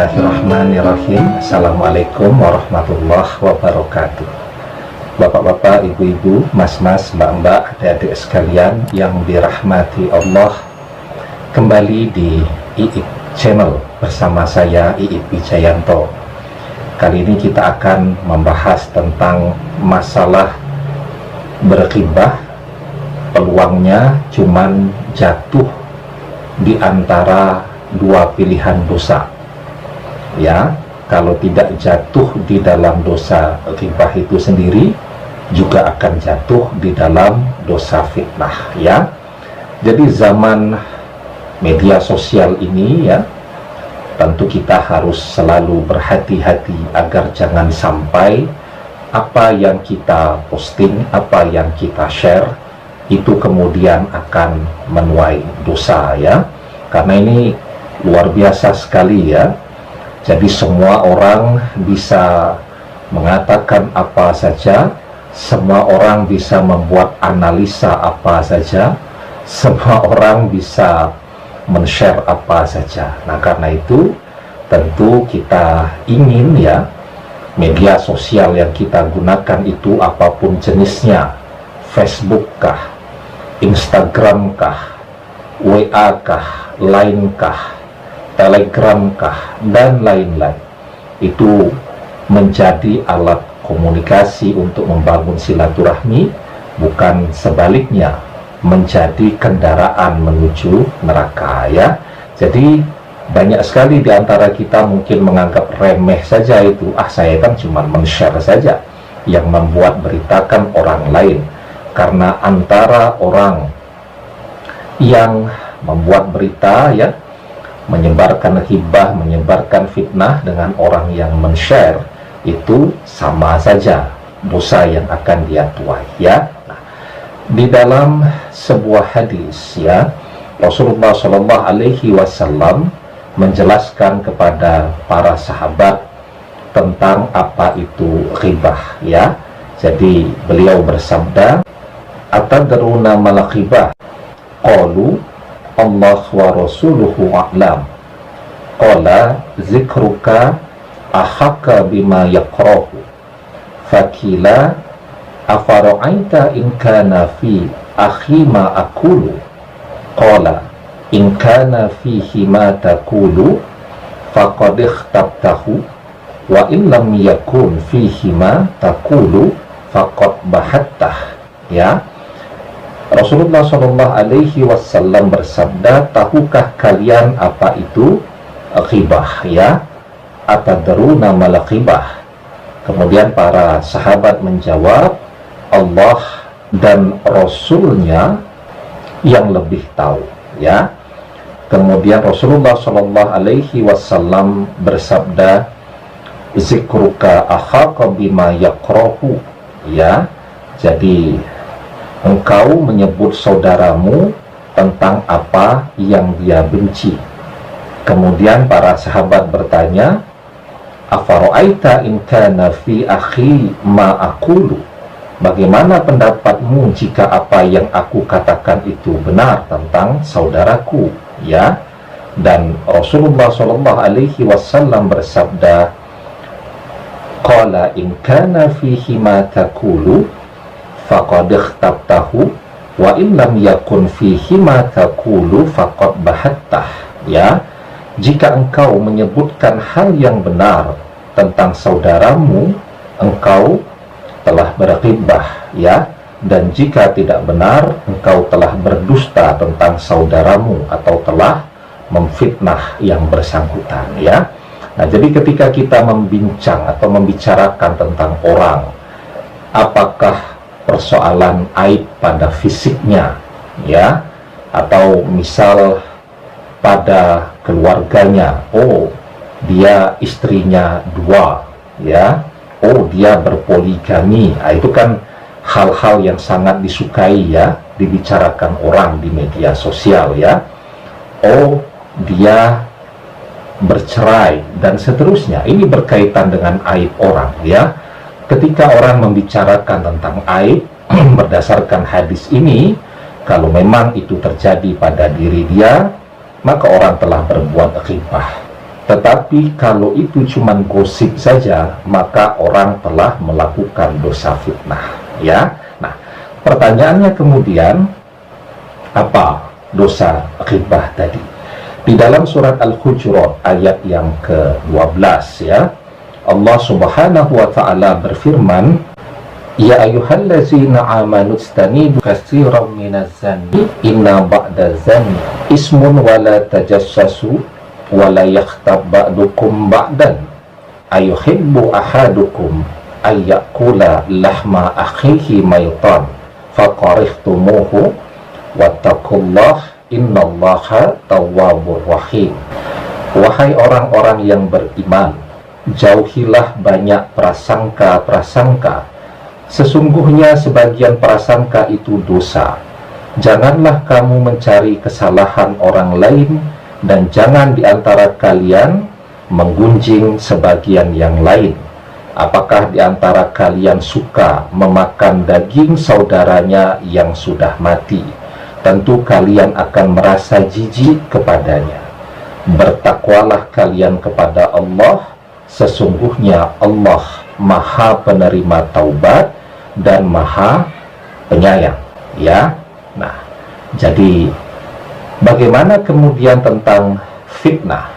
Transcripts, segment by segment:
Bismillahirrahmanirrahim. Assalamualaikum warahmatullahi wabarakatuh. Bapak-bapak, ibu-ibu, mas-mas, mbak-mbak, adik-adik sekalian yang dirahmati Allah, kembali di IIP Channel bersama saya IIP Wijayanto. Kali ini kita akan membahas tentang masalah berghibah. Peluangnya cuman jatuh di antara dua pilihan dosa. Ya, kalau tidak jatuh di dalam dosa ghibah itu sendiri, juga akan jatuh di dalam dosa fitnah. Ya, jadi zaman media sosial ini, ya, tentu kita harus selalu berhati-hati agar jangan sampai apa yang kita posting, apa yang kita share itu kemudian akan menuai dosa, ya. Karena ini luar biasa sekali, ya. Jadi semua orang bisa mengatakan apa saja, semua orang bisa membuat analisa apa saja, semua orang bisa men-share apa saja. Nah, karena itu tentu kita ingin, ya, media sosial yang kita gunakan itu apapun jenisnya, Facebook kah, Instagram kah, WA kah, Line kah, Telegram kah, dan lain-lain, itu menjadi alat komunikasi untuk membangun silaturahmi, bukan sebaliknya menjadi kendaraan menuju neraka, ya. Jadi banyak sekali di antara kita mungkin menganggap remeh saja itu, saya kan cuma men-share saja, yang membuat beritakan orang lain. Karena antara orang yang membuat berita, ya, menyebarkan ghibah, menyebarkan fitnah, dengan orang yang men-share, itu sama saja dosa yang akan dia tuai, ya. Nah, di dalam sebuah hadis, ya, Rasulullah Shallallahu Alaihi Wasallam menjelaskan kepada para sahabat tentang apa itu ghibah, ya. Jadi beliau bersabda, "Atadruna mal ghibah?" Qalu Allah wa rasuluhu a'lam. Qala zikruka ahaka bima yakrahu. Fakila afara'aita in kana fi akhi ma akulu. Qala in kana fihi ma takulu faqad ikhtabtahu wa in lam yakun fihi ma takulu faqad bahattah. Ya, Rasulullah Shallallahu Alaihi Wasallam bersabda, tahukah kalian apa itu ghibah, ya? Atadruna mal ghibah? Kemudian para sahabat menjawab, Allah dan Rasulnya yang lebih tahu, ya. Kemudian Rasulullah Shallallahu Alaihi Wasallam bersabda, zikruka akhaka bima yakrahu, ya. Jadi engkau menyebut saudaramu tentang apa yang dia benci. Kemudian para sahabat bertanya, afara'aita in kana fi akhi ma aqulu? Bagaimana pendapatmu jika apa yang aku katakan itu benar tentang saudaraku, ya? Dan Rasulullah Shallallahu Alaihi Wasallam bersabda, qala in kana fihi ma taqulu faqad ikhtabtahu wa in lam yakun fihi ma taqulu faqad bahattah. Ya, jika engkau menyebutkan hal yang benar tentang saudaramu, engkau telah berghibah, ya. Dan jika tidak benar, engkau telah berdusta tentang saudaramu atau telah memfitnah yang bersangkutan, ya. Nah, jadi ketika kita membincang atau membicarakan tentang orang, apakah persoalan aib pada fisiknya, ya, atau misal pada keluarganya, oh dia istrinya dua, ya, oh dia berpoligami, itu kan hal-hal yang sangat disukai, ya, dibicarakan orang di media sosial, ya. Oh dia bercerai dan seterusnya, ini berkaitan dengan aib orang, ya. Ketika orang membicarakan tentang aib berdasarkan hadis ini, kalau memang itu terjadi pada diri dia, maka orang telah berbuat ghibah. Tetapi kalau itu cuma gosip saja, maka orang telah melakukan dosa fitnah, ya. Nah, pertanyaannya kemudian, apa dosa ghibah tadi? Di dalam surat Al-Hujurat ayat yang ke-12, ya, Allah Subhanahu wa taala berfirman, ya ayyuhallazina amanu istanibu katsiran minaz zanni inna ba'da zanni ismun wa la tajassasu wa la yakhtab ba'dukum ba'dan ayuhibbu ahadukum ayyakula lahma akhihi maytan faqarihtumuhu wattaqullah innallaha tawwabur rahim. Wahai orang-orang yang beriman, jauhilah banyak prasangka-prasangka. Sesungguhnya sebagian prasangka itu dosa. Janganlah kamu mencari kesalahan orang lain, dan jangan di antara kalian menggunjing sebagian yang lain. Apakah di antara kalian suka memakan daging saudaranya yang sudah mati? Tentu kalian akan merasa jijik kepadanya. Bertakwalah kalian kepada Allah, sesungguhnya Allah Maha Penerima Taubat dan Maha Penyayang, ya. Nah, jadi bagaimana kemudian tentang fitnah?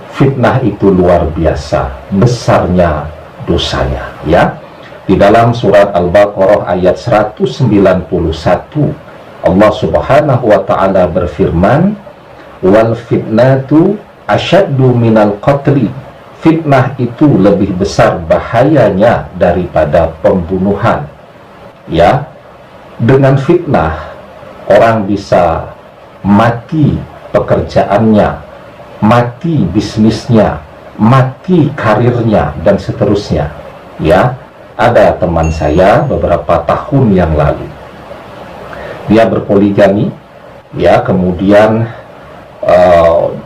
Fitnah itu luar biasa besarnya dosanya, ya. Di dalam surat Al-Baqarah ayat 191, Allah Subhanahu wa taala berfirman, wal fitnatu asyaddu minal qatli. Fitnah itu lebih besar bahayanya daripada pembunuhan. Ya, dengan fitnah orang bisa mati pekerjaannya, mati bisnisnya, mati karirnya, dan seterusnya. Ya, ada teman saya beberapa tahun yang lalu, dia berpoligami, ya, kemudian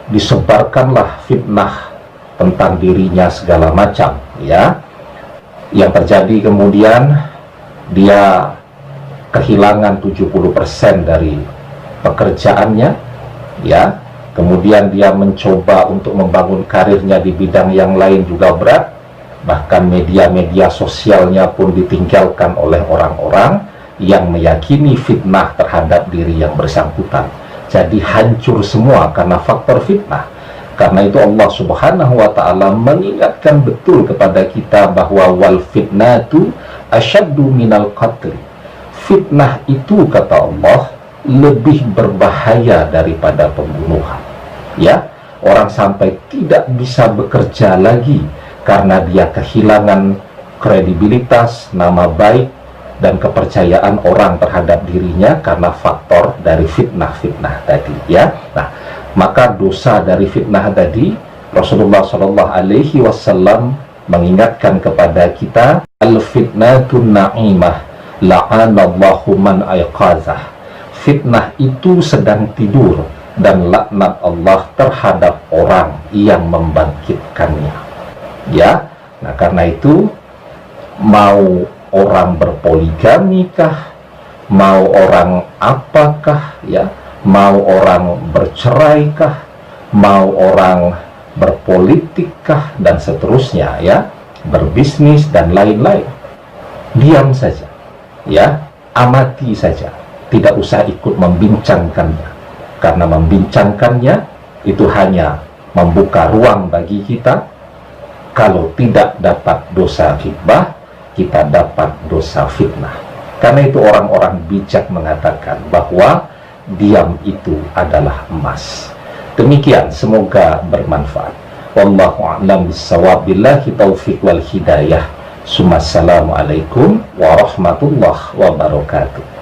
disebarkanlah fitnah tentang dirinya segala macam, ya. Yang terjadi kemudian dia kehilangan 70% dari pekerjaannya, ya. Kemudian dia mencoba untuk membangun karirnya di bidang yang lain juga berat. Bahkan media-media sosialnya pun ditinggalkan oleh orang-orang yang meyakini fitnah terhadap diri yang bersangkutan. Jadi hancur semua karena faktor fitnah. Karena itu Allah Subhanahu wa taala mengingatkan betul kepada kita bahwa wal fitnatu asyaddu minal qatl. Fitnah itu, kata Allah, lebih berbahaya daripada pembunuhan. Ya, orang sampai tidak bisa bekerja lagi karena dia kehilangan kredibilitas, nama baik, dan kepercayaan orang terhadap dirinya karena faktor dari fitnah-fitnah tadi, ya. Nah, maka dosa dari fitnah tadi, Rasulullah Shallallahu Alaihi Wasallam mengingatkan kepada kita, al-fitnatun na'imah la'anallahu man ayqazah. Fitnah itu sedang tidur, dan laknat Allah terhadap orang yang membangkitkannya. Ya, nah karena itu, mau orang berpoligami kah, mau orang apakah, ya, mau orang bercerai kah, mau orang berpolitik kah, dan seterusnya, ya, berbisnis dan lain-lain, diam saja, ya, amati saja, tidak usah ikut membincangkannya, karena membincangkannya itu hanya membuka ruang bagi kita. Kalau tidak dapat dosa ghibah, kita dapat dosa fitnah. Karena itu orang-orang bijak mengatakan bahwa diam itu adalah emas. Demikian, semoga bermanfaat. Wallahu a'lam bissawab, billahi taufiq wal hidayah. Assalamualaikum warahmatullahi wabarakatuh.